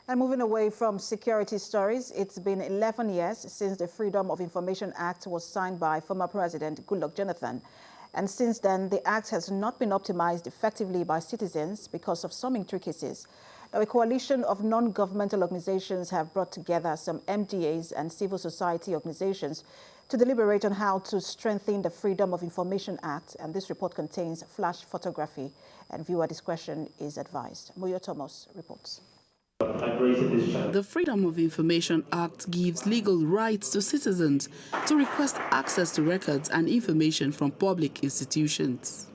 And moving away from security stories, it's been 11 years since the Freedom of Information Act was signed by former President Goodluck Jonathan. And since then, the act has not been optimized effectively by citizens because of some intricacies. Now, a coalition of non-governmental organizations have brought together some MDAs and civil society organizations to deliberate on how to strengthen the Freedom of Information Act. And this report contains flash photography, and viewer discretion is advised. Moyo Thomas reports. The Freedom of Information Act gives legal rights to citizens to request access to records and information from public institutions.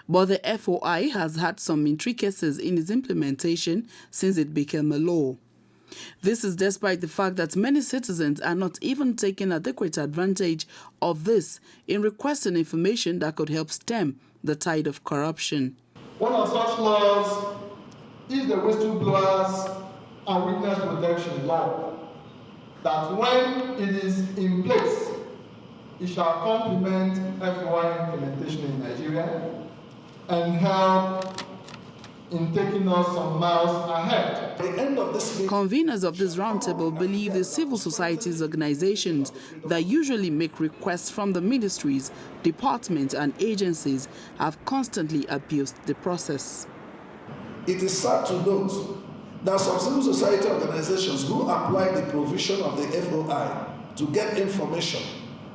But the FOI has had some intricacies in its implementation since it became a law. This is despite the fact that many citizens are not even taking adequate advantage of this in requesting information that could help stem the tide of corruption. One of such laws is the whistleblowers and witness protection law, that when it is in place, it shall complement FOI implementation in Nigeria and help in taking us some miles ahead. At the end of this week, conveners of this roundtable believe the civil societies organizations that usually make requests from the ministries, departments and agencies have constantly abused the process. It is sad to note that some civil society organizations who apply the provision of the FOI to get information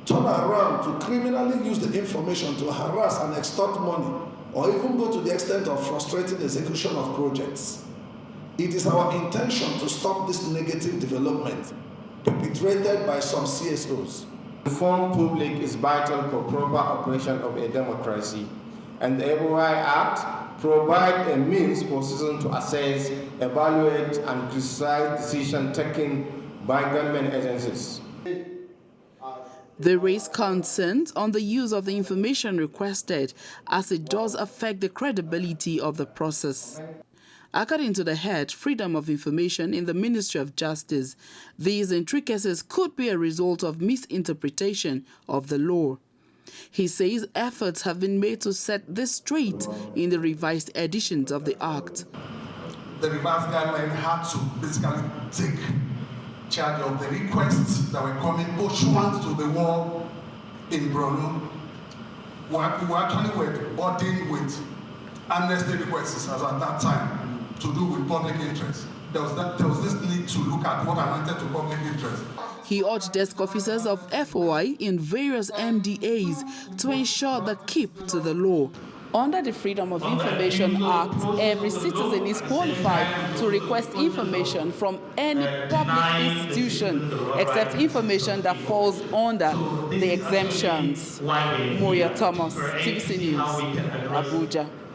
turn around to criminally use the information to harass and extort money, or even go to the extent of frustrating the execution of projects. It is our intention to stop this negative development perpetrated by some CSOs. Informed public is vital for proper operation of a democracy, and the FOI Act provide a means for citizens to assess, evaluate, and criticize decisions taken by government agencies. They raise concerns on the use of the information requested, as it does affect the credibility of the process. According to the head, Freedom of Information in the Ministry of Justice, these intricacies could be a result of misinterpretation of the law. He says efforts have been made to set this straight in the revised editions of the Act. The revised guideline had to basically take charge of the requests that were coming pursuant to the war in Borno. We actually were burdened with amnesty requests as at that time to do with public interest. There was this need to look at what amounted to public interest. He urged desk officers of FOI in various MDAs to ensure that keep to the law. Under the Freedom of Information Act, every citizen is qualified to request information from any public institution except information that falls under the exemptions. Moyo Thomas, TVC News, Abuja.